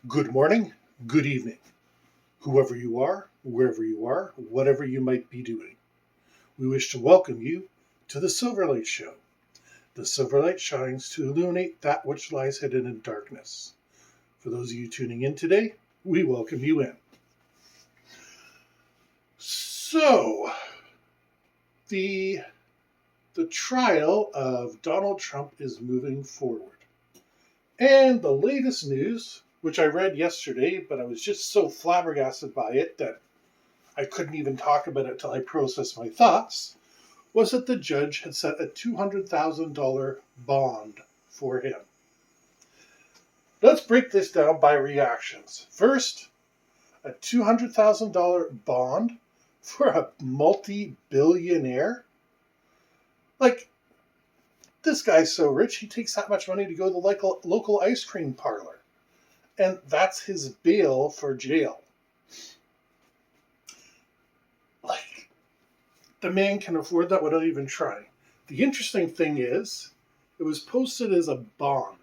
Good morning, good evening, whoever you are, wherever you are, whatever you might be doing. We wish to welcome you to the Silverlight Show. The Silverlight shines to illuminate that which lies hidden in darkness. For those of you tuning in today, we welcome you in. So, the trial of Donald Trump is moving forward. And the latest news, which I read yesterday, but I was just so flabbergasted by it that I couldn't even talk about it till I processed my thoughts, was that the judge had set a $200,000 bond for him. Let's break this down by reactions. First, a $200,000 bond for a multi-billionaire? Like, this guy's so rich, he takes that much money to go to the local ice cream parlor. And that's his bail for jail. Like, the man can afford that without even trying. The interesting thing is, it was posted as a bond.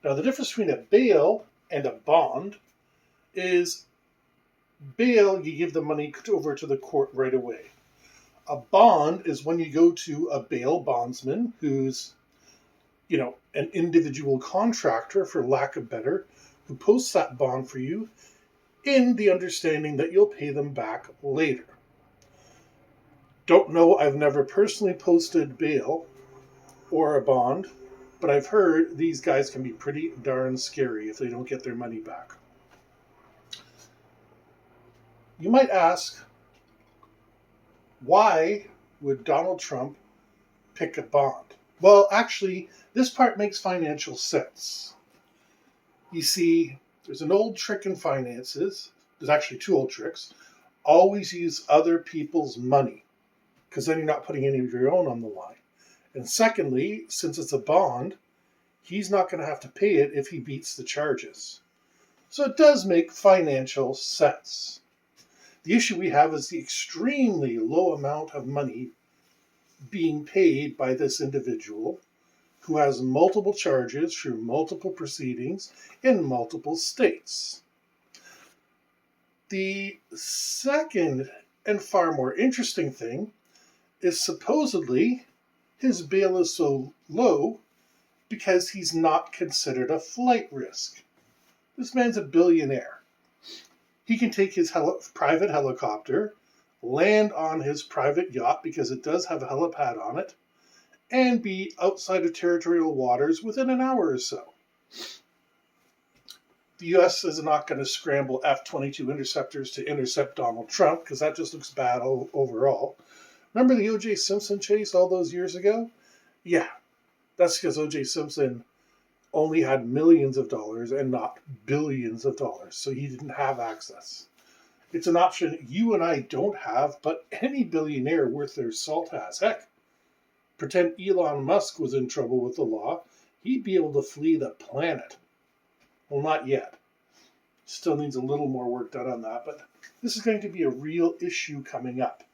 Now, the difference between a bail and a bond is bail, you give the money over to the court right away. A bond is when you go to a bail bondsman who's, an individual contractor, for lack of better, who posts that bond for you in the understanding that you'll pay them back later. Don't know, I've never personally posted bail or a bond, but I've heard these guys can be pretty darn scary if they don't get their money back. You might ask, why would Donald Trump pick a bond? Well, actually, this part makes financial sense. You see, there's an old trick in finances. There's actually two old tricks. Always use other people's money, because then you're not putting any of your own on the line. And secondly, since it's a bond, he's not going to have to pay it if he beats the charges. So it does make financial sense. The issue we have is the extremely low amount of money being paid by this individual who has multiple charges through multiple proceedings in multiple states. The second and far more interesting thing is supposedly his bail is so low because he's not considered a flight risk. This man's a billionaire. He can take his private helicopter, land on his private yacht because it does have a helipad on it, and be outside of territorial waters within an hour or so. The U.S. is not going to scramble F-22 interceptors to intercept Donald Trump because that just looks bad overall. Remember the O.J. Simpson chase all those years ago? Yeah, that's because O.J. Simpson only had millions of dollars and not billions of dollars, so he didn't have access. It's an option you and I don't have, but any billionaire worth their salt has. Heck, pretend Elon Musk was in trouble with the law, he'd be able to flee the planet. Well, not yet. Still needs a little more work done on that, but this is going to be a real issue coming up.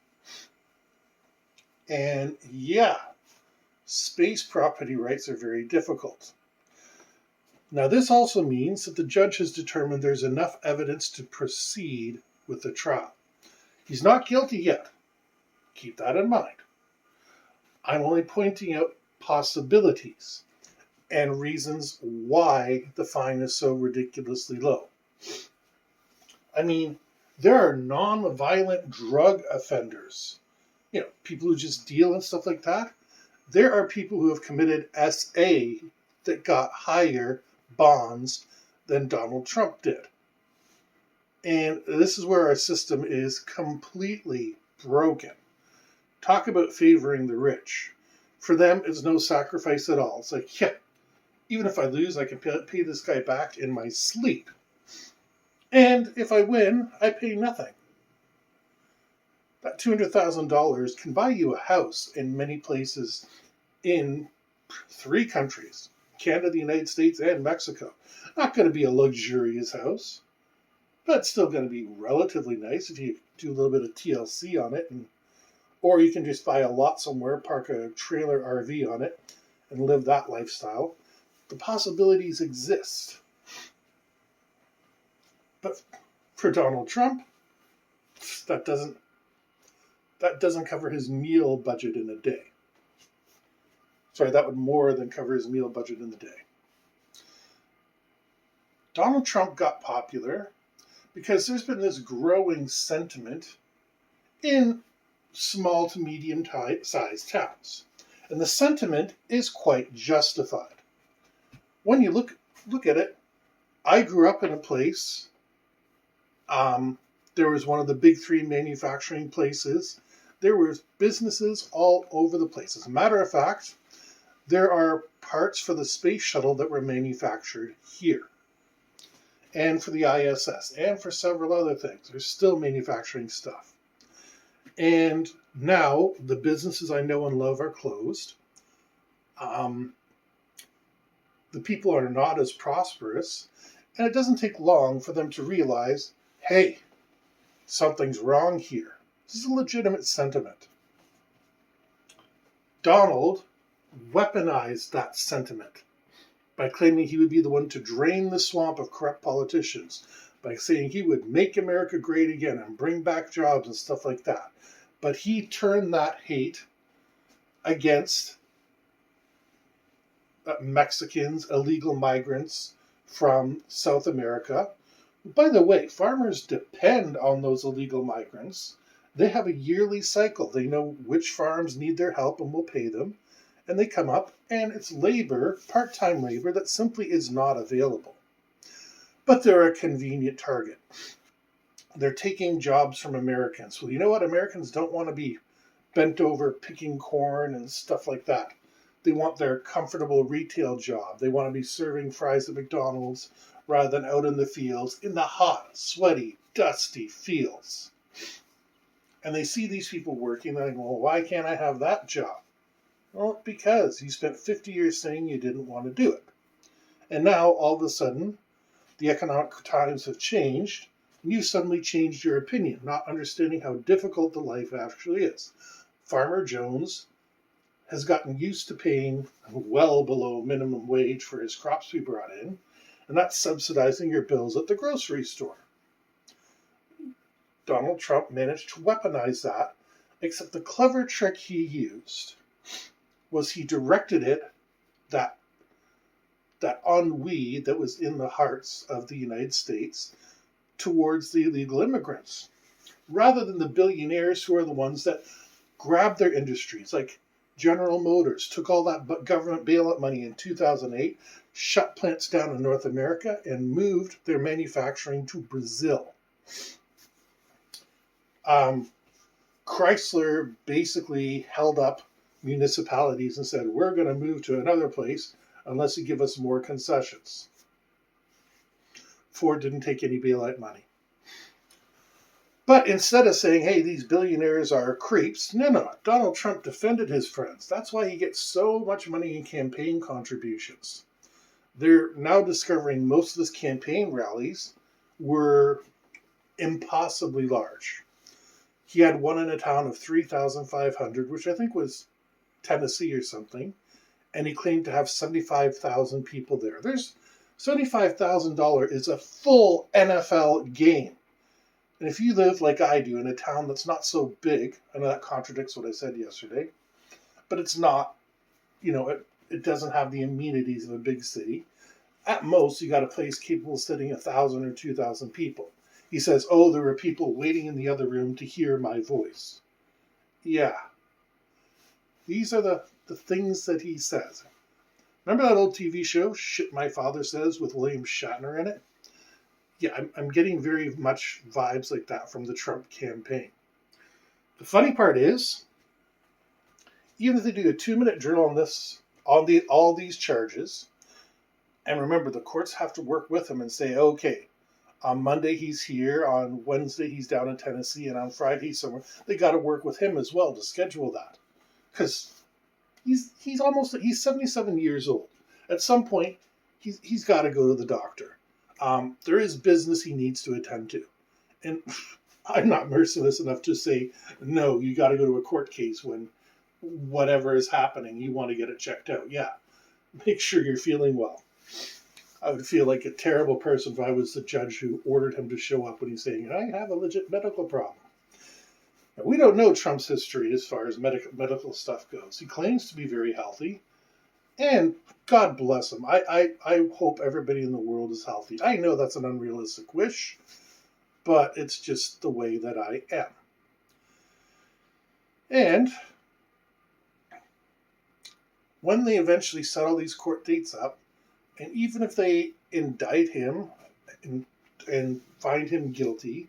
And yeah, space property rights are very difficult. Now, this also means that the judge has determined there's enough evidence to proceed with the trial. He's not guilty yet. Keep that in mind. I'm only pointing out possibilities and reasons why the fine is so ridiculously low. I mean, there are non-violent drug offenders, people who just deal and stuff like that. There are people who have committed SA that got higher bonds than Donald Trump did. And this is where our system is completely broken. Talk about favoring the rich. For them, it's no sacrifice at all. It's like, yeah, even if I lose, I can pay this guy back in my sleep. And if I win, I pay nothing. That $200,000 can buy you a house in many places in 3 countries. Canada, the United States, and Mexico. Not going to be a luxurious house, but it's still going to be relatively nice if you do a little bit of TLC on it. Or you can just buy a lot somewhere, park a trailer RV on it, and live that lifestyle. The possibilities exist. But for Donald Trump, that doesn't cover his meal budget in a day. Sorry, that would more than cover his meal budget in the day. Donald Trump got popular because there's been this growing sentiment in small to medium sized towns. And the sentiment is quite justified. When you look at it, I grew up in a place, there was one of the big three manufacturing places. There were businesses all over the place. As a matter of fact, there are parts for the space shuttle that were manufactured here. And for the ISS, and for several other things. There's still manufacturing stuff. And now the businesses I know and love are closed. The people are not as prosperous. And it doesn't take long for them to realize, hey, something's wrong here. This is a legitimate sentiment. Donald weaponized that sentiment by claiming he would be the one to drain the swamp of corrupt politicians, by saying he would make America great again and bring back jobs and stuff like that. But he turned that hate against Mexicans, illegal migrants from South America. By the way, farmers depend on those illegal migrants. They have a yearly cycle. They know which farms need their help and will pay them. And they come up, and it's labor, part-time labor, that simply is not available. But they're a convenient target. They're taking jobs from Americans. Well, you know what? Americans don't want to be bent over picking corn and stuff like that. They want their comfortable retail job. They want to be serving fries at McDonald's rather than out in the fields, in the hot, sweaty, dusty fields. And they see these people working, and they go, well, why can't I have that job? Well, because you spent 50 years saying you didn't want to do it. And now, all of a sudden, the economic times have changed, and you suddenly changed your opinion, not understanding how difficult the life actually is. Farmer Jones has gotten used to paying well below minimum wage for his crops we brought in, and that's subsidizing your bills at the grocery store. Donald Trump managed to weaponize that, except the clever trick he used was he directed it, that ennui that was in the hearts of the United States, towards the illegal immigrants, rather than the billionaires who are the ones that grabbed their industries, like General Motors, took all that government bailout money in 2008, shut plants down in North America, and moved their manufacturing to Brazil. Chrysler basically held up municipalities and said, we're going to move to another place unless you give us more concessions. Ford didn't take any bailout money. But instead of saying, hey, these billionaires are creeps, no, Donald Trump defended his friends. That's why he gets so much money in campaign contributions. They're now discovering most of his campaign rallies were impossibly large. He had one in a town of 3,500, which I think was Tennessee or something, and he claimed to have 75,000 people there. There's $75,000 is a full NFL game. And if you live like I do in a town that's not so big, I know that contradicts what I said yesterday, but it's not, it doesn't have the amenities of a big city. At most, you got a place capable of sitting 1,000 or 2,000 people. He says, oh, there were people waiting in the other room to hear my voice. Yeah. These are the things that he says. Remember that old TV show, Shit My Father Says, with William Shatner in it? Yeah, I'm getting very much vibes like that from the Trump campaign. The funny part is, even if they do a 2-minute drill on this, all these charges, and remember, the courts have to work with him and say, okay, on Monday he's here, on Wednesday he's down in Tennessee, and on Friday he's somewhere. They got to work with him as well to schedule that, because he's 77 years old. At some point, he's got to go to the doctor. There is business he needs to attend to, and I'm not merciless enough to say no. You got to go to a court case when whatever is happening, you want to get it checked out. Yeah, make sure you're feeling well. I would feel like a terrible person if I was the judge who ordered him to show up when he's saying, I have a legit medical problem. Now, we don't know Trump's history as far as medical stuff goes. He claims to be very healthy, and God bless him. I hope everybody in the world is healthy. I know that's an unrealistic wish, but it's just the way that I am. And when they eventually settle these court dates up, and even if they indict him and find him guilty,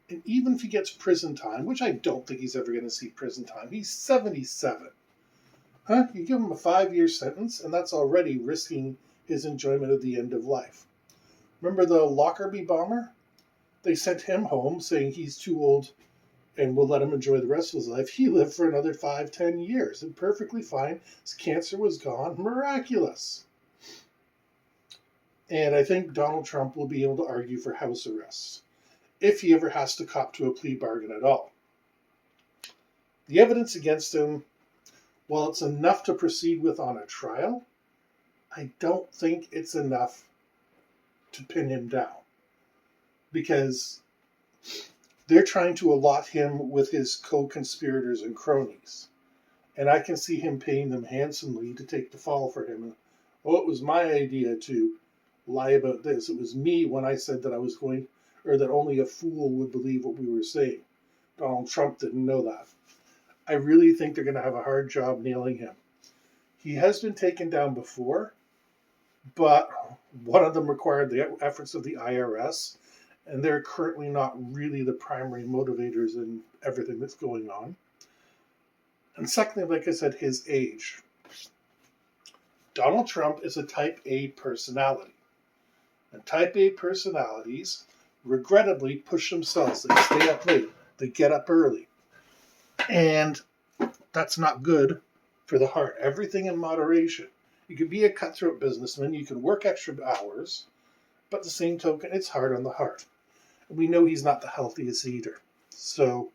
and even if he gets prison time, which I don't think he's ever going to see prison time, he's 77. You give him a 5-year sentence, and that's already risking his enjoyment of the end of life. Remember the Lockerbie bomber? They sent him home saying he's too old and we'll let him enjoy the rest of his life. He lived for another 5-10 years and perfectly fine. His cancer was gone. Miraculous. And I think Donald Trump will be able to argue for house arrest if he ever has to cop to a plea bargain at all. The evidence against him, while it's enough to proceed with on a trial, I don't think it's enough to pin him down, because they're trying to allot him with his co-conspirators and cronies. And I can see him paying them handsomely to take the fall for him. Oh, it was my idea to lie about this. It was me when I said that I was going, or that only a fool would believe what we were saying. Donald Trump didn't know that. I really think they're going to have a hard job nailing him. He has been taken down before, but one of them required the efforts of the IRS, and they're currently not really the primary motivators in everything that's going on. And secondly, like I said, his age. Donald Trump is a type A personality. And type A personalities regrettably push themselves. They stay up late. They get up early. And that's not good for the heart. Everything in moderation. You can be a cutthroat businessman. You can work extra hours. But the same token, it's hard on the heart. And we know he's not the healthiest eater. So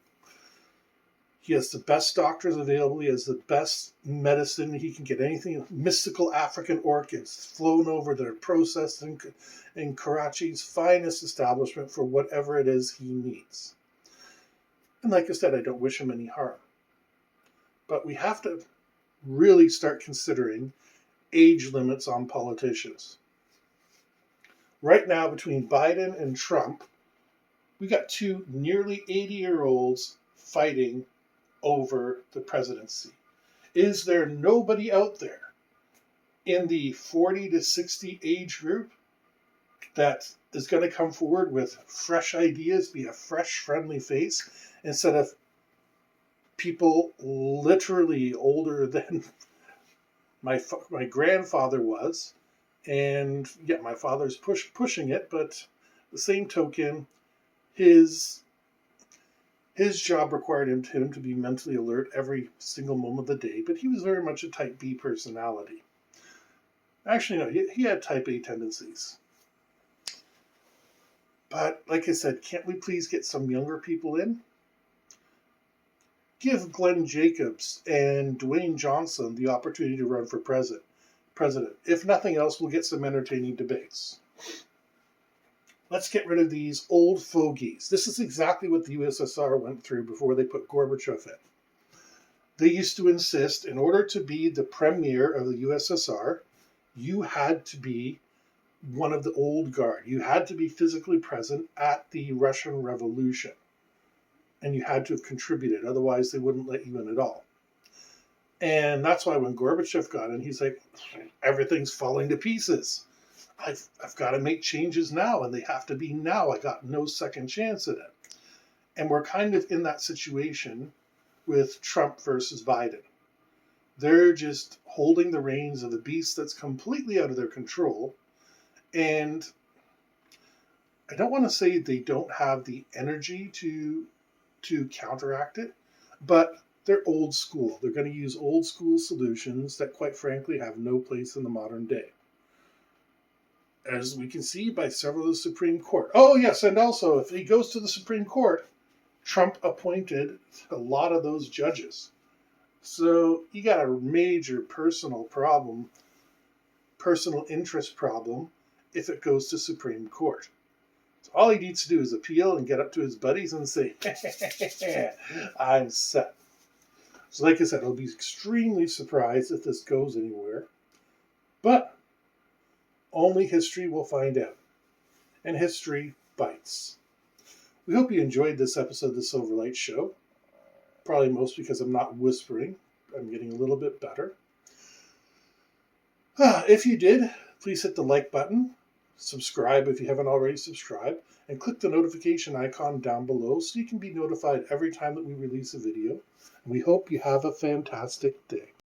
he has the best doctors available. He has the best medicine. He can get anything. Mystical African orchids flown over that are processed in Karachi's finest establishment for whatever it is he needs. And like I said, I don't wish him any harm. But we have to really start considering age limits on politicians. Right now, between Biden and Trump, we got two nearly 80-year-olds fighting over the presidency. Is there nobody out there in the 40 to 60 age group that is going to come forward with fresh ideas, be a fresh, friendly face, instead of people literally older than my grandfather was? And yeah, my father's pushing it, but the same token, his job required him to be mentally alert every single moment of the day, but he was very much a type B personality. Actually, no, he had type A tendencies. But like I said, can't we please get some younger people in? Give Glenn Jacobs and Dwayne Johnson the opportunity to run for president. If nothing else, we'll get some entertaining debates. Let's get rid of these old fogies. This is exactly what the USSR went through before they put Gorbachev in. They used to insist, in order to be the premier of the USSR, you had to be one of the old guard. You had to be physically present at the Russian Revolution. And you had to have contributed. Otherwise, they wouldn't let you in at all. And that's why when Gorbachev got in, he's like, everything's falling to pieces. I've got to make changes now, and they have to be now. I got no second chance at it. And we're kind of in that situation with Trump versus Biden. They're just holding the reins of a beast that's completely out of their control. And I don't want to say they don't have the energy to counteract it, but they're old school. They're going to use old school solutions that, quite frankly, have no place in the modern day. As we can see by several of the Supreme Court. Oh, yes, and also, if he goes to the Supreme Court, Trump appointed a lot of those judges. So you got a major personal interest problem, if it goes to Supreme Court. So all he needs to do is appeal and get up to his buddies and say, I'm set. So like I said, I'll be extremely surprised if this goes anywhere. But only history will find out. And history bites. We hope you enjoyed this episode of the Silverlight Show. Probably most because I'm not whispering. I'm getting a little bit better. If you did, please hit the like button, subscribe if you haven't already subscribed, and click the notification icon down below so you can be notified every time that we release a video. And we hope you have a fantastic day.